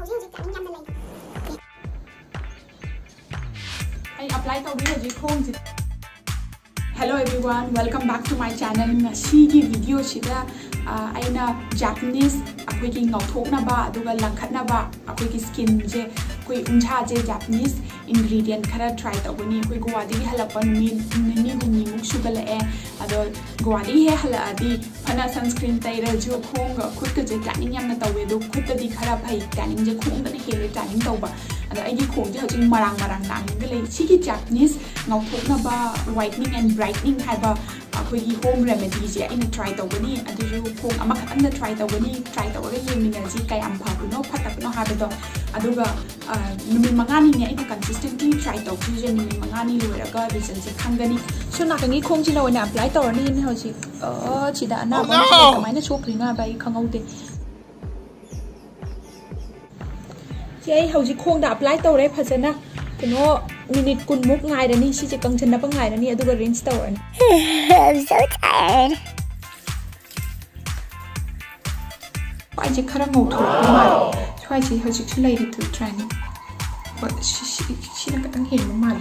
I apply to Hello everyone, welcome back to my channel. Ngasi video sida aina Japanese apoi ki ngauthokna ba aduga langkhatna ba apoi ki skin je koi uncha je Japanese ingredient khara try tabuni koi Guwahati ki halakpan ni gumni muk sugala e ado Guwahati he hala adi phana sunscreen taira jo khong khut ka je tanning yamna tawe do khut di khara phai tanning je khong da hele tanning tawba ado ai gi khong je hojing marang tang gale sigi Japanese ngauthokna ba whitening and brightening haiba akhoi home remedy je ina try tabuni adu khong ama khatang da try tabuni try tawaga yemina ji kai am pha no phatak no habado aduga numi mangani ne ina consistently try tabuni je numi mangani loiraga result je khangani so na kangi khong ji na apply tawani ni hoji chida ana ba kamaina chokrina ba I khangaude je hoji khong da apply tawre phajana kino minute kun muk ngai rani si je kangchana pa ngai rani aduga rinse tawani I'm so tired. I just cut a motor. Try to hold you too late to training. But she not getting him mal.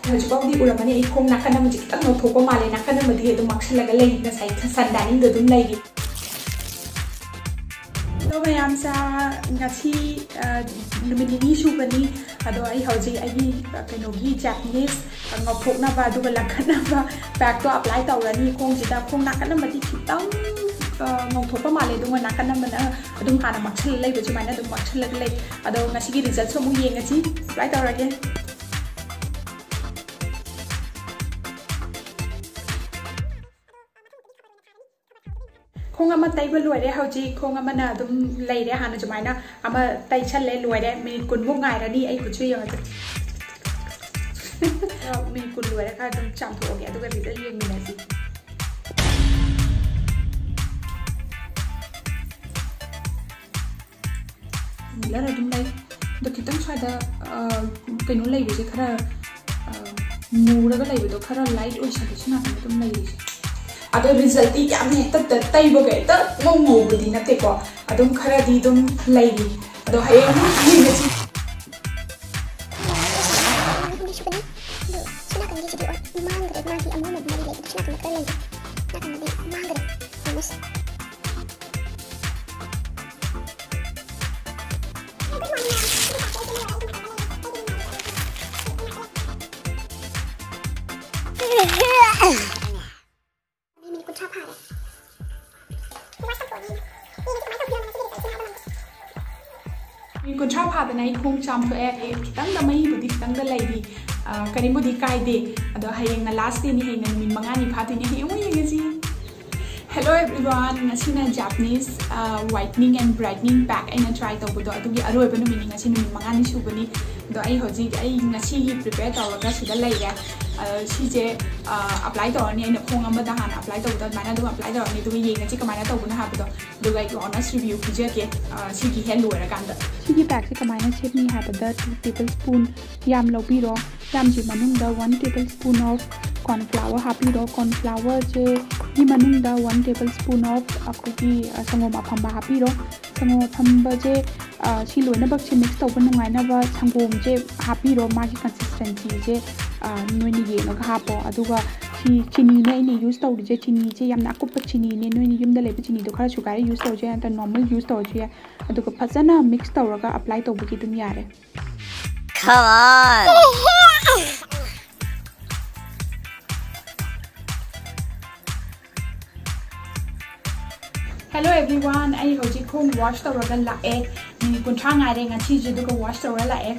Has about the Uramani home Nakana magic no topo mali Nakana Madi the Maxilla lady the site Sandan the Dum lady. So my answer Nasi Lumini Shubani, Adoi Hoji, Kanogi, Japanese, and no Poknava, Dugalakana, back to apply to Rani Kong, Kong Nakana Madi. Ngong thopa male dung nakana mana dung hana makchil lei beju mana dung makchil lei ado ngasi gi result so mu yenga chi apply tawrage khong ama tai ba loire hauji khong ama na dum lei re hana jumaina ama tai chal le loire minute kun mu ngai rani ai ku chui yo minute kun loire ka dum cham tho ge ado ga result yeng mina chi Lara dum lai the kitang chada kenu lai be khara mura ga lai be do khara light oi sa china dum lai ado result ti yam he ta tai bo ge ta ngo budi na te ko adum khara di dum lai di ado haye ni ne chi Kun chap ha banai khong cham to e kitang da mai budi kitang da lai di kani budi kai de ado hayeng na last day ni hayeng na min manga ni phati ni he oi ngi Hello everyone ngasina Japanese whitening and brightening pack aina try to bodo adu gi aroi banu min ngasi min manga ni su bani do ai hoji ai ngasi hi prepare to ga sida lai ya si je apply to ni aina khong ama da han apply to bodo mana do apply to ni do yi ngasi kamana to buna ha bodo do ga honest review ki je ke si gi hello ra kan da si gi pack se kamana shape ni ha da 2 tablespoon yam lo pi ro yam ji manung da 1 tablespoon of cornflower happy ro cornflower je ni manung da 1 tablespoon of akogi sangom aphamba happy ro sangom aphamba je si loina bak che mix to ban ngai na ba sangom je happy ro ma ki consistency je noini ye no ha po aduga si chini ne ni use to je chini je yamna akup chini ne noini yum da le chini do khara sugar use to je anta normal use to je aduga phajana mix to raga apply to bu ki dum yare Come on. Hello everyone, I hoji khong wash tawraga la e ni kunthang ngai re ngachi je du ko wash tawra la e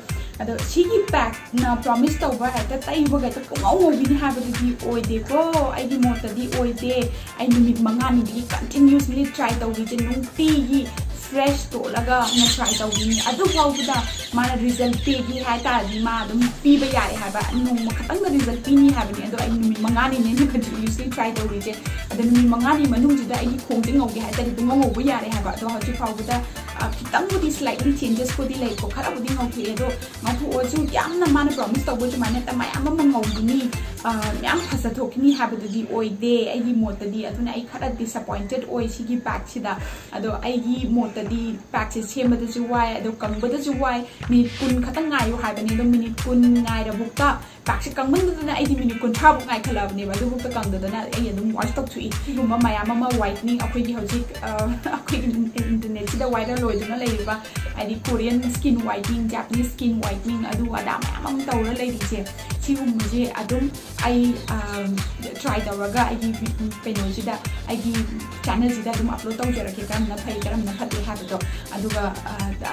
ado sigi pack na promise tawba ta tai bo ga ta ngau bi ni ha ba di oi de ko ai di mot di oi de ai numit manga ni di continuously try tawi je nung ti gi fresh to laga na try tawi adu pau da mana result ti gi ha ta di ma dum pi ba ya ha ba nung ma khatang da result pi ni ha ba ni ado ai numit manga ni ne continuously try tawi je ꯑꯗ ꯅꯨꯃꯤꯠ ꯃꯉꯥꯅꯤ ꯃꯅꯨꯡꯁꯤꯗ ꯑꯩꯒꯤ ꯈꯣꯡꯁꯦ ꯉꯧꯒꯦ ꯍꯥꯏꯇꯥꯔꯗꯤ ꯄꯨꯡꯉꯧ ꯉꯧꯕ ꯌꯥꯔꯦ ꯍꯥꯏꯕ ꯑꯗꯣ ꯍꯧꯖꯤꯛ ꯐꯥꯎꯕꯗ ꯈꯤꯇꯪꯕꯨꯗꯤ ꯁ꯭ꯂꯥꯏꯠꯂꯤ ꯆꯦꯟꯖꯦꯁꯄꯨꯗꯤ ꯂꯩꯀꯣ ꯈꯔꯕꯨꯗꯤ ꯉꯧꯊꯣꯛꯑꯦ ꯑꯗꯣ ꯉꯧꯊꯣꯛꯑꯁꯨ ꯌꯥꯝꯅ ꯃꯥꯅ ꯄ꯭ꯔꯣꯃꯤꯁ ꯇꯧꯕ ꯁꯨꯃꯥꯏꯅ ꯍꯦꯛꯇ ꯃꯌꯥꯝ ꯑꯃ ꯉꯧꯈꯤꯅꯤ ꯃꯌꯥꯝ ꯐꯖꯊꯣꯛꯈꯤꯅꯤ ꯍꯥꯏꯕꯗꯨꯗꯤ ꯑꯣꯏꯗꯦ ꯑꯩꯒꯤ ꯃꯣꯠꯇꯗꯤ ꯑꯗꯨꯅ ꯑꯩ ꯈꯔ ꯗꯤꯁꯑꯄꯣꯏꯟꯇꯦꯗ ꯑꯣꯏ ꯁꯤꯒꯤ ꯄꯦꯛꯁꯤꯗ ꯑꯗꯣ ꯑꯩꯒꯤ ꯃꯣꯠꯇꯗꯤ ꯄꯦꯛꯁꯦ ꯁꯦꯝꯕꯗꯁꯨ ꯋꯥꯏ ꯑꯗꯣ ꯀꯪꯕꯗꯁꯨ ꯋꯥꯏ ꯃꯤꯅꯤꯠ 10 ꯈꯛꯇꯪ ꯉꯥꯏꯌꯨ ꯍꯥꯏꯕꯅꯤ ꯑꯗꯣ ꯃꯤꯅꯤꯠ 10 ꯉꯥꯏꯔꯕꯨꯛꯇ ꯄꯦꯛꯁꯦ ꯀꯪꯃꯟꯗꯗꯅ ꯑꯩꯗꯤ ꯃꯤꯅꯤꯠ 30ꯐꯥꯎ ꯉꯥꯏꯈꯠꯂꯕꯅꯦꯕ ꯑꯗꯨꯕꯨꯛꯇ ꯀꯪꯗꯗꯅ ꯑꯩ ꯑꯗꯨꯝ ꯋꯥꯁ ꯇꯧꯊꯣꯛꯏ ꯁꯤꯒꯨꯝꯕ ꯃꯌꯥꯝ ꯑꯃ ꯋꯥꯏꯠꯅꯤꯡ ꯑꯩꯈꯣꯏꯒꯤ ꯍꯧꯖꯤꯛ ꯑꯩꯈꯣꯏꯒꯤ ꯏꯟꯇꯔꯅꯦꯠꯁꯤꯗ ꯋꯥꯏꯔꯜ ꯑꯣꯏꯗꯨꯅ ꯂꯩꯔꯤꯕ ꯍꯥꯏꯗꯤ ꯀꯣꯔꯤꯌꯟ ꯁ꯭ꯀꯤꯟ ꯋꯥꯏꯠꯅꯤꯡ ꯖꯥꯄꯅꯤꯁ ꯁ꯭ꯀꯤꯟ ꯋꯥꯏꯠꯅꯤꯡ ꯑꯗꯨ ꯑꯗꯥ ꯃꯌꯥꯝ ꯑꯃ ꯇꯧꯔ ꯂꯩꯔꯤꯁꯦ ꯁꯤꯒꯨꯝꯕꯁꯦ ꯑꯗꯨꯝ ꯑꯩ ꯇ꯭ꯔꯥꯏ ꯇꯧꯔꯒ ꯑꯩꯒꯤ ꯀꯩꯅꯣꯁꯤꯗ ꯑꯩꯒꯤ ꯆꯦꯅꯦꯜꯁꯤꯗ ꯑꯗꯨꯝ ꯑꯞꯂꯣꯗ ꯇꯧꯖꯔꯛꯀꯦ ꯀꯔꯝꯅ ꯐꯩ ꯀꯔꯝꯅ ꯐꯠꯇꯦ ꯍꯥꯏꯕꯗꯣ ꯑꯗꯨꯒ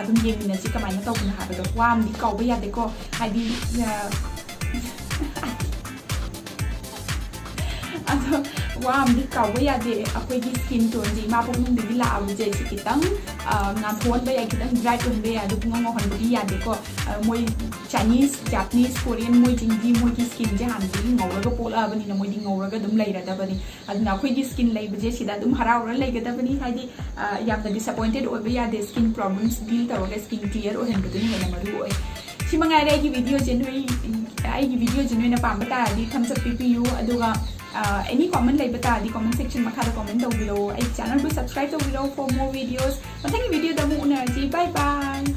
ꯑꯗꯨꯝ ꯌꯦꯡꯃꯤꯟꯅꯁꯤ ꯀꯃꯥꯏꯅ ꯇꯧꯕꯅꯣ ꯍꯥꯏꯕꯗꯣ ꯋꯥ ꯑꯃꯗꯤ ꯀꯥꯎꯕ ꯌꯥꯗꯦꯀꯣ ꯍꯥꯏꯗꯤ ꯑꯗꯣ ꯋꯥ ꯑꯃꯗꯤ ꯀꯥꯎꯕ ꯌꯥꯗꯦ ꯑꯩꯈꯣꯏꯒꯤ ꯁ꯭ꯀꯤꯟ ꯇꯣꯟꯁꯦ ꯏꯃꯥ ꯄꯨꯛꯅꯨꯡꯗꯒꯤ ꯂꯥꯛꯑꯕꯁꯦ ꯁꯤ ꯈꯤꯇꯪ ꯉꯥꯟꯊꯣꯛꯍꯟꯕ ꯌꯥꯏ ꯈꯤꯇꯪ ꯕ꯭ꯔꯥꯏꯠ ꯑꯣꯏꯍꯟꯕ ꯌꯥꯏ ꯑꯗꯨ ꯄꯨꯡꯉꯧ ꯉꯧꯍꯟꯕꯗꯤ ꯌꯥꯗꯦꯀꯣ ꯃꯣꯏ ꯆꯥꯏꯅꯤꯁ ꯖꯥꯄꯅꯤꯁ ꯀꯣꯔꯤꯌꯟ ꯃꯣꯏꯁꯤꯡꯗꯤ ꯃꯣꯏꯒꯤ ꯁ꯭ꯀꯤꯟꯁꯦ ꯍꯥꯟꯅꯗꯒꯤ ꯉꯧꯔꯒ ꯄꯣꯛꯂꯛꯑꯕꯅꯤꯅ ꯃꯣꯏꯗꯤ ꯉꯧꯔꯒ ꯑꯗꯨꯝ ꯂꯩꯔꯗꯕꯅꯤ ꯑꯗꯨꯅ ꯑꯩꯈꯣꯏꯒꯤ ꯁ꯭ꯀꯤꯟ ꯂꯩꯕꯁꯦ ꯁꯤꯗ ꯑꯗꯨꯝ ꯍꯔꯥꯎꯔ ꯂꯩꯒꯗꯕꯅꯤ ꯍꯥꯏꯗꯤ ꯌꯥꯝꯅ ꯗꯤꯁꯑꯄꯣꯏꯟꯇꯦꯗ ꯑꯣꯏꯕ ꯌꯥꯗꯦ ꯁ꯭ꯀꯤꯟ ꯄ꯭ꯔꯣꯕ꯭ꯂꯦꯝꯁ ꯗꯤꯜ ꯇꯧꯔꯒ ꯁ꯭ꯀꯤꯟ ꯀ꯭ꯂꯤꯌꯔ ꯑꯣꯏꯍꯟꯕꯗꯨꯅ ꯍꯦꯟꯅ ꯃꯔꯨ ꯑꯣꯏ ꯁꯤ ꯃꯉꯥꯏꯔꯦ ꯑꯩꯒꯤ ꯚꯤꯗꯤꯑꯣꯁꯦ ꯑꯩꯒꯤ ꯚꯤꯗꯤꯑꯣꯁꯦ ꯅꯣꯏꯅ ꯄꯥꯝꯕ ꯇꯥꯔꯗꯤ ꯊꯝꯁ ꯑꯞ ꯄꯤꯕꯤꯌꯨ ꯑꯗꯨꯒ any comment ꯂꯩꯕ ꯇꯥꯔꯗꯤ comment section ꯃꯈꯥꯗ comment ꯇꯧꯕꯤꯔꯣ ꯑꯩ ꯆꯦꯅꯦꯜꯕꯨ subscribe ꯇꯧꯕꯤꯔꯣ for more videos ꯃꯊꯪꯒꯤ ꯚꯤꯗꯤꯑꯣꯗ ꯑꯃꯨꯛ ꯎꯅꯔꯁꯤ bye bye